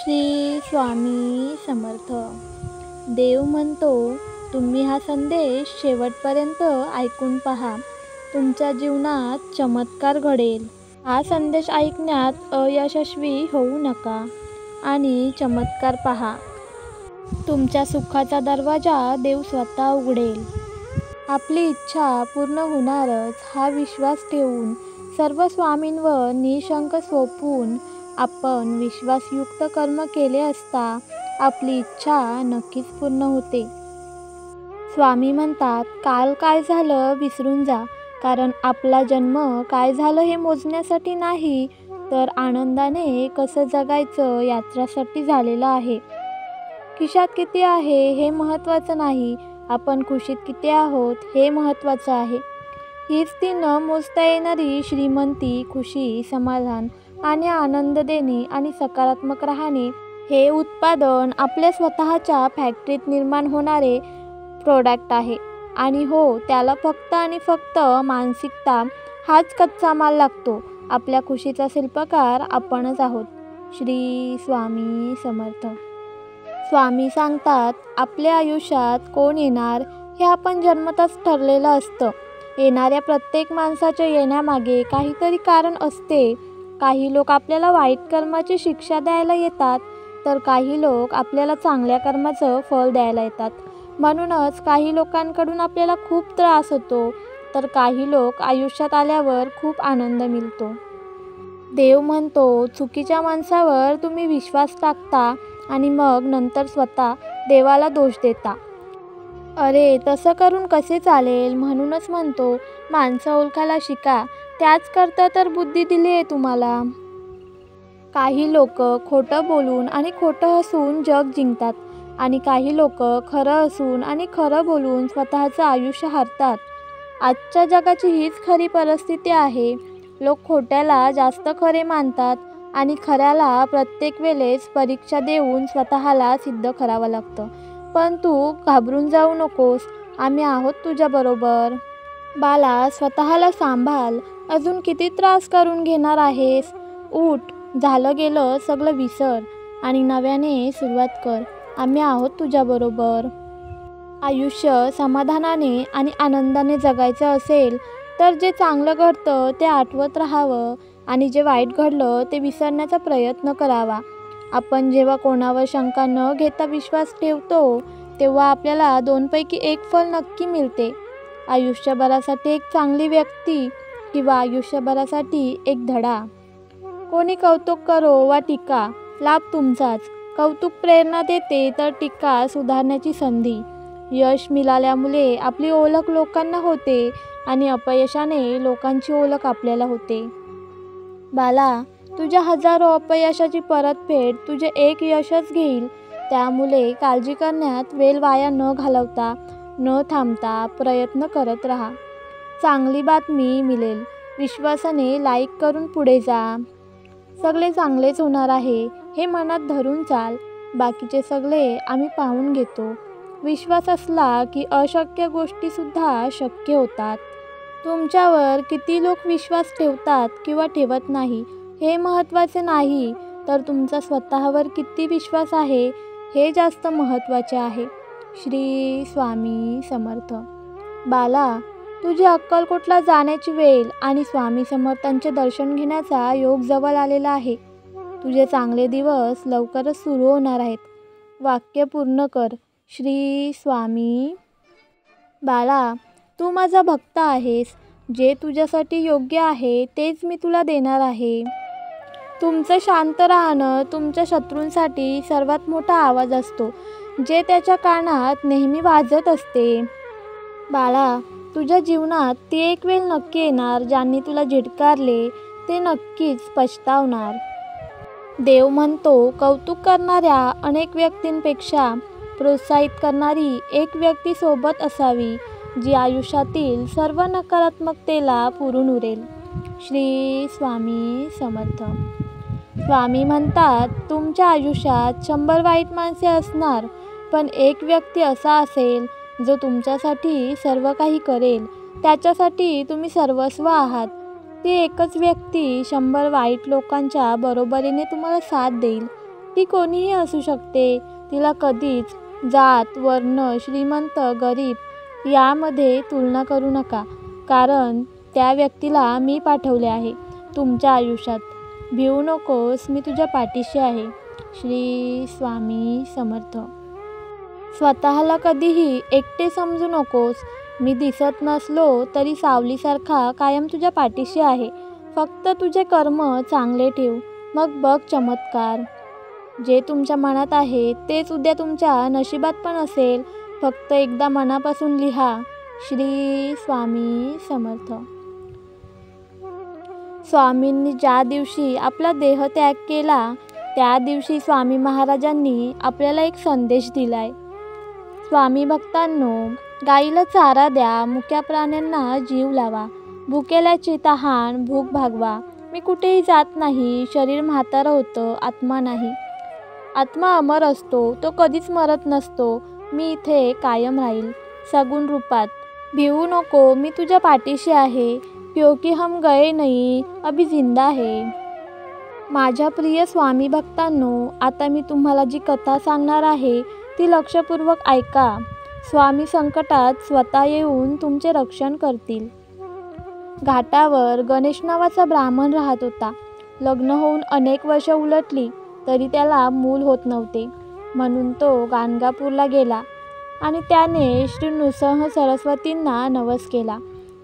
श्री स्वामी समर्थ. देव म्हणतो, तुम्ही हा संदेश शेवटपर्यंत ऐकून पहा. तुमच्या जीवनात चमत्कार घडेल. हा संदेश ऐकण्यात अयशस्वी होऊ नका आणि चमत्कार पहा. तुमच्या सुखाचा दरवाजा देव स्वतः उघडेल. आपली इच्छा पूर्ण होणारच हा विश्वास ठेवून, सर्व स्वामींवर निशंक सोपवून आपण विश्वासयुक्त कर्म केले असता आपली इच्छा नक्कीच पूर्ण होते. स्वामी म्हणतात, काल काय झालं विसरून जा, कारण आपला जन्म काय झालं हे मोजण्यासाठी नाही, तर आनंदाने कसं जगायचं याच्यासाठी झालेला आहे. खिशात किती आहे हे महत्त्वाचं नाही, आपण खुशीत किती आहोत हे महत्त्वाचं आहे. हीच ती न मोजता येणारी श्रीमंती, खुशी, समाधान आणि आनंद देणे आणि सकारात्मक राहणे हे उत्पादन आपल्या स्वतःच्या फॅक्टरीत निर्माण होणारे प्रोडक्ट आहे. आणि हो, त्याला फक्त आणि फक्त मानसिकता हाच कच्चा माल लागतो. आपल्या खुशीचा शिल्पकार आपणच आहोत. श्री स्वामी समर्थ. स्वामी सांगतात, आपल्या आयुष्यात कोण येणार हे आपण जन्मतःच ठरलेलं असतं. येणाऱ्या प्रत्येक माणसाच्या येण्यामागे काहीतरी कारण असते. काही लोक आपल्याला वाईट कर्माची शिक्षा द्यायला येतात, तर काही लोक आपल्याला चांगल्या कर्माचं फळ द्यायला येतात. म्हणूनच काही लोकांकडून आपल्याला खूप त्रास होतो, तर काही लोक आयुष्यात आल्यावर खूप आनंद मिळतो. देव म्हणतो, चुकीच्या माणसावर तुम्ही विश्वास टाकता आणि मग नंतर स्वतः देवाला दोष देता. अरे, तसं करून कसे चालेल? म्हणूनच म्हणतो, माणसं ओळखायला शिका. त्याचकरता तर बुद्धी दिली आहे तुम्हाला. काही लोक खोटं बोलून आणि खोटं हसून जग जिंकतात आणि काही लोक खरं हसून आणि खरं बोलून स्वतःचं आयुष्य हरतात. आजच्या जगाची हीच खरी परिस्थिती आहे. लोक खोट्याला जास्त खरे मानतात आणि खऱ्याला प्रत्येक वेळेस परीक्षा देऊन स्वतःला सिद्ध करावं लागतं. पण तू घाबरून जाऊ नकोस, आम्ही आहोत तुझ्याबरोबर. बाला, स्वतःला सांभाळ. अजून किती त्रास करून घेणार आहेस? उठ, झालं गेलं सगळं विसर आणि नव्याने सुरुवात कर. आम्ही आहोत तुझ्याबरोबर. आयुष्य समाधानाने आणि आनंदाने जगायचं असेल तर जे चांगलं घडतं ते आठवत राहावं आणि जे वाईट घडलं ते विसरण्याचा प्रयत्न करावा. आपण जेव्हा कोणावर शंका न घेता विश्वास ठेवतो, तेव्हा आपल्याला दोनपैकी एक फळ नक्की मिळते. आयुष्यभरासाठी एक चांगली व्यक्ती किंवा आयुष्यभरासाठी एक धडा. कोणी कौतुक करो वा टीका, लाभ तुमचाच. कौतुक प्रेरणा देते, तर टीका सुधारण्याची संधी. यश मिळाल्यामुळे आपली ओळख लोकांना होते आणि अपयशाने लोकांची ओळख आपल्याला होते. बाला, तुझ्या हजारो अपयशाची परतफेड तुझे एक यशच घेईल. त्यामुळे काळजी करण्यात वेळ वाया न घालवता, न थांबता प्रयत्न करत राहा. चांगली बातमी मिळेल. विश्वासाने लाईक करून पुढे जा. सगळे चांगलेच होणार आहे हे मनात धरून चाल. बाकीचे सगळे आम्ही पाहून घेतो. विश्वास असला की अशक्य गोष्टीसुद्धा शक्य होतात. तुमच्यावर किती लोक विश्वास ठेवतात किंवा ठेवत नाही हे महत्त्वाचे नाही, तर तुमचा स्वतःवर किती विश्वास आहे हे जास्त महत्त्वाचे आहे. श्री स्वामी समर्थ. बाला, तुझी अक्कलकोटला जाण्याची वेळ आणि स्वामी समर्थांचे दर्शन घेण्याचा योग जवळ आलेला आहे. तुझे चांगले दिवस लवकरच सुरू होणार आहेत. वाक्य पूर्ण कर. श्री स्वामी. बाला, तू माझा भक्त आहेस. जे तुझ्यासाठी योग्य आहे तेच मी तुला देणार आहे. तुमचं शांत राहणं तुमच्या शत्रूंसाठी सर्वात मोठा आवाज असतो, जे त्याच्या कानात नेहमी वाजत असते. बाळा, तुझ्या जीवनात ती एक वेळ नक्की येणार ज्यांनी तुला झिडकारले ते नक्कीच पछतावणार. देव म्हणतो, कौतुक करणाऱ्या अनेक व्यक्तींपेक्षा प्रोत्साहित करणारी एक व्यक्ती सोबत असावी, जी आयुष्यातील सर्व नकारात्मकतेला पुरून उरेल. श्री स्वामी समर्थ. स्वामी म्हणतात, तुमच्या आयुष्यात 100 वाईट माणसे असणार, पण एक व्यक्ती असा असेल जो तुमच्यासाठी सर्व काही करेल. त्याच्यासाठी तुम्ही सर्वस्व आहात. ती एकच व्यक्ती 100 वाईट लोकांच्या बरोबरीने तुम्हाला साथ देईल. ती कोणीही असू शकते. तिला कधीच जात, वर्ण, श्रीमंत, गरीब यामध्ये तुलना करू नका, कारण त्या व्यक्तीला मी पाठवले आहे तुमच्या आयुष्यात. भिवू नकोस, मी तुझ्या पाठीशी आहे. श्री स्वामी समर्थ. स्वतःला कधीही एकटे समजू नकोस. मी दिसत नसलो तरी सावलीसारखा कायम तुझ्या पाठीशी आहे. फक्त तुझे कर्म चांगले ठेव, मग बघ चमत्कार. जे तुमच्या मनात आहे तेच उद्या तुमच्या नशिबात पण असेल. फक्त एकदा मनापासून लिहा. श्री स्वामी समर्थ. स्वामींनी ज्या दिवशी आपला देहत्याग केला त्या दिवशी स्वामी महाराजांनी आपल्याला एक संदेश दिलाय. स्वामी भक्तांनो, गाईला चारा द्या, मुक्या प्राण्यांना जीव लावा, भुकेल्याची तहान भूक भागवा. मी कुठेही जात नाही. शरीर म्हातारं होतं, आत्मा नाही. आत्मा अमर असतो, तो कधीच मरत नसतो. मी इथे कायम राहील, सगुण रूपात. भिवू नको, मी तुझ्या पाठीशी आहे. क्योंकि हम गए नहीं, अभी जिंदा है. माझ्या प्रिय स्वामी भक्तांनो, आता मी तुम्हाला जी कथा सांगणार आहे ती लक्षपूर्वक ऐका. स्वामी संकटात स्वतः येऊन तुमचे रक्षण करतील. घाटावर गणेश नावाचा ब्राह्मण राहत होता. लग्न होऊन अनेक वर्ष उलटली तरी त्याला मूल होत नव्हते. म्हणून तो गाणगापूरला गेला आणि त्याने श्री नृसिंह सरस्वतींना नवस केला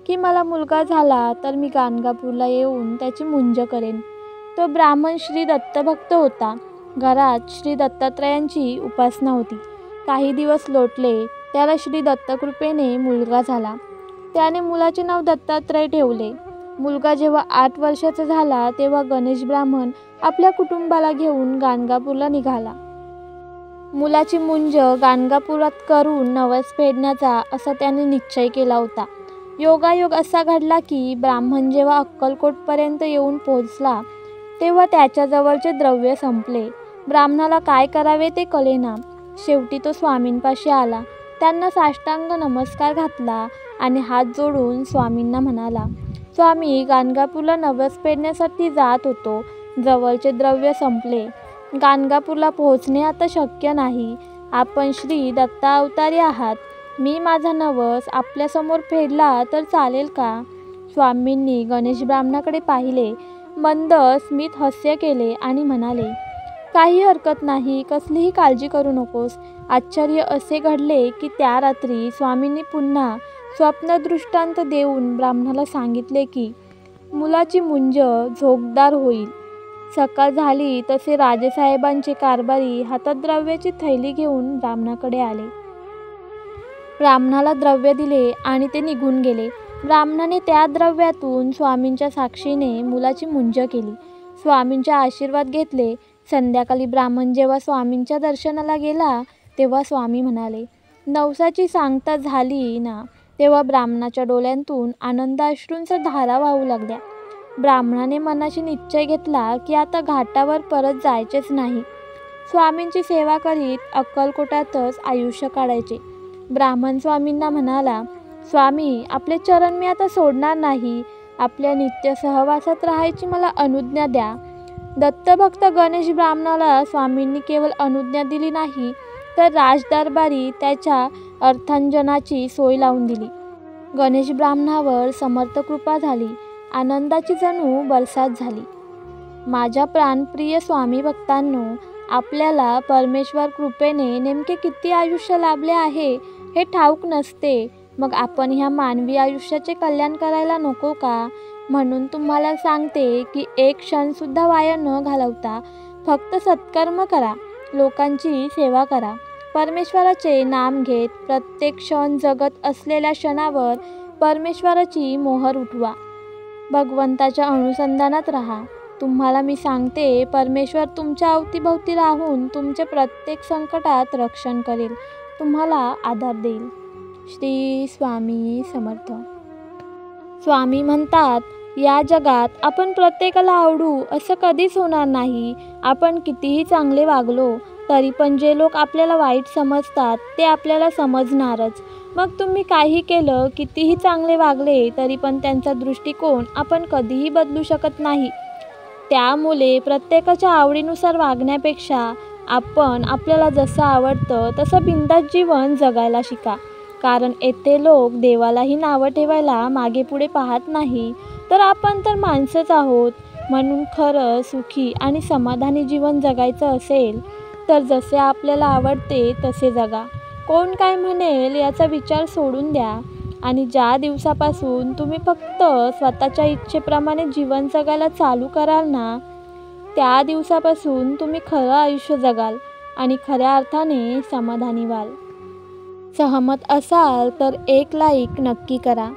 की मला मुलगा झाला तर मी गाणगापूरला येऊन त्याची मुंज करेन. तो ब्राह्मण श्री दत्तभक्त होता. घरात श्री दत्तात्रयांची उपासना होती. काही दिवस लोटले, त्याला श्री दत्तकृपेने मुलगा झाला. त्याने मुलाचे नाव दत्तात्रय ठेवले. मुलगा जेव्हा 8 वर्षाचा झाला तेव्हा गणेश ब्राह्मण आपल्या कुटुंबाला घेऊन गाणगापूरला निघाला. मुलाची मुंज गाणगापुरात करून नवस फेडण्याचा असा त्याने निश्चय केला होता. योगायोग असा घडला की ब्राह्मण जेव्हा अक्कलकोटपर्यंत येऊन पोहोचला तेव्हा त्याच्याजवळचे द्रव्य संपले. ब्राह्मणाला काय करावे ते कळेना. शेवटी तो स्वामींपाशी आला. त्यांना साष्टांग नमस्कार घातला आणि हात जोडून स्वामींना म्हणाला, स्वामी, गाणगापूरला नवस फेडण्यासाठी जात होतो. जवळचे द्रव्य संपले. गाणगापूरला पोहोचणे आता शक्य नाही. आपण श्री दत्ता अवतारी आहात. मी माझा नवस आपल्यासमोर फेडला तर चालेल का? स्वामींनी गणेश ब्राह्मणाकडे पाहिले, मंद स्मित हास्य केले आणि म्हणाले, काही हरकत नाही, कसलीही काळजी करू नकोस. आश्चर्य असे घडले की त्या रात्री स्वामींनी पुन्हा स्वप्नदृष्टांत देऊन ब्राह्मणाला सांगितले की मुलाची मुंज झोकदार होईल. सकाळ झाली तसे राजेसाहेबांचे कारभारी हातात द्रव्याची थैली घेऊन ब्राह्मणाकडे आले. ब्राह्मणाला द्रव्य दिले आणि ते निघून गेले. ब्राह्मणाने त्या द्रव्यातून स्वामींच्या साक्षीने मुलाची मुंज केली. स्वामींचे आशीर्वाद घेतले. संध्याकाळी ब्राह्मण जेव्हा स्वामींच्या दर्शनाला गेला तेव्हा स्वामी म्हणाले, नवसाची सांगता झाली ना? तेव्हा ब्राह्मणाच्या डोळ्यांतून आनंदाश्रूंच्या धारा वाहू लागल्या. ब्राह्मणाने मनाशी निश्चय घेतला की आता घाटावर परत जायचेच नाही. स्वामींची सेवा करीत अक्कलकोटातच आयुष्य काढायचे. ब्राह्मण स्वामींना म्हणाला, स्वामी, आपले चरण मी आता सोडणार नाही. आपल्या नित्य सहवासात राहायची मला अनुज्ञा द्या. दत्तभक्त गणेश ब्राह्मणाला स्वामींनी केवळ अनुज्ञा दिली नाही तर राजदरबारी त्याच्या अर्थांजनाची सोय लावून दिली. गणेश ब्राह्मणावर समर्थ कृपा झाली. आनंदाची जणू बरसात झाली. माझ्या प्राणप्रिय स्वामी भक्तांनो, आपल्याला परमेश्वर कृपेने नेमके किती आयुष्य लाभले आहे हे ठाऊक नसते. मग आपण ह्या मानवी आयुष्याचे कल्याण करायला नको का? म्हणून तुम्हाला सांगते की एक क्षणसुद्धा वाया न घालवता फक्त सत्कर्म करा, लोकांची सेवा करा, परमेश्वराचे नाम घेत प्रत्येक क्षण जगत असलेल्या क्षणावर परमेश्वराची मोहर उठवा. भगवंताच्या अनुसंधानात राहा. तुम्हाला मी सांगते, परमेश्वर तुमच्या अवतीभोवती राहून तुमचे प्रत्येक संकटात रक्षण करेल, तुम्हाला आधार देईल. श्री स्वामी समर्थ. स्वामी म्हणतात, या जगात आपण प्रत्येकाला आवडू असं कधीच होणार नाही. आपण कितीही चांगले वागलो तरी पण जे लोक आपल्याला वाईट समजतात ते आपल्याला समजणारच. मग तुम्ही काही केलं, कितीही चांगले वागले तरी पण त्यांचा दृष्टिकोन आपण कधीही बदलू शकत नाही. त्यामुळे प्रत्येकाच्या आवडीनुसार वागण्यापेक्षा आपण आपल्याला जसं आवडतं तसं बिनधास्त जीवन जगायला शिका. कारण येथे लोक देवालाही नावं ठेवायला मागे पुढे पाहत नाही. तर आपण तर माणसंच आहोत. म्हणून खरं सुखी आणि समाधानी जीवन जगायचं असेल तर जसे आपल्याला आवडते तसे जगा. कोण काय म्हणेल याचा विचार सोडून द्या आणि ज्या दिवसापासून तुम्ही फक्त स्वतःच्या इच्छेप्रमाणे जीवन जगायला चालू कराल ना, त्या दिवसापासून तुम्ही खरं आयुष्य जगाल आणि खऱ्या अर्थाने समाधानी व्हाल. सहमत असाल तर एक लाईक नक्की करा.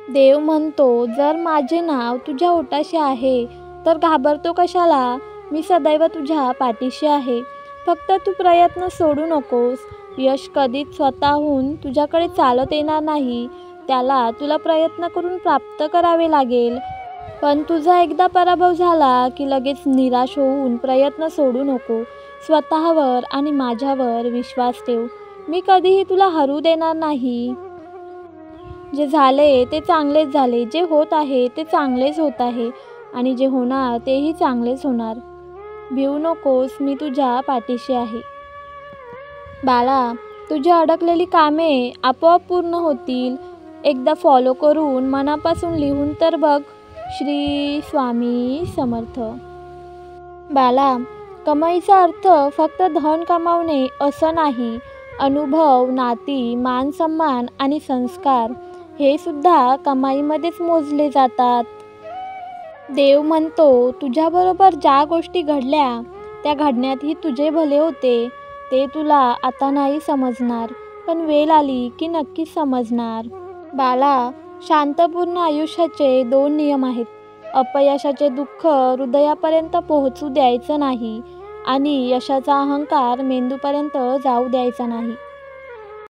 देव म्हणतो, जर माझे नाव तुझ्या ओठाशी आहे तर घाबरतो कशाला? मी सदैव तुझ्या पाठीशी आहे. फक्त तू प्रयत्न सोडू नकोस. यश कधीच स्वतःहून तुझ्याकडे चालत येणार नाही. त्याला तुला प्रयत्न करून प्राप्त करावे लागेल. पण तुझा एकदा पराभव झाला की लगेच निराश होऊन प्रयत्न सोडू नको. स्वतःवर आणि माझ्यावर विश्वास ठेव. मी कधीही तुला हरू देणार नाही. जे झाले ते चांगलेच झाले. जे होत आहे ते चांगलेच होत आहे आणि जे होणार तेही चांगलेच होणार. भिवू नकोस, मी तुझ्या पाठीशी आहे. बाळा, तुझी अडकलेली कामे आपोआप पूर्ण होतील. एकदा फॉलो करून मनापासून लिहून तर बघ. श्री स्वामी समर्थ. बाळा, कमाईचा अर्थ फक्त धन कमावणे असं नाही. अनुभव, नाती, मान सन्मान आणि संस्कार हे सुद्धा कमाईमध्येच मोजले जातात. देव म्हणतो, तुझ्याबरोबर ज्या गोष्टी घडल्या त्या घडण्यातही तुझे भले होते. ते तुला आता नाही समजणार, पण वेळ आली की नक्कीच समजणार. बाळा, शांतपूर्ण आयुष्याचे 2 नियम आहेत. अपयशाचे दुःख हृदयापर्यंत पोहोचू द्यायचं नाही आणि यशाचा अहंकार मेंदूपर्यंत जाऊ द्यायचा नाही.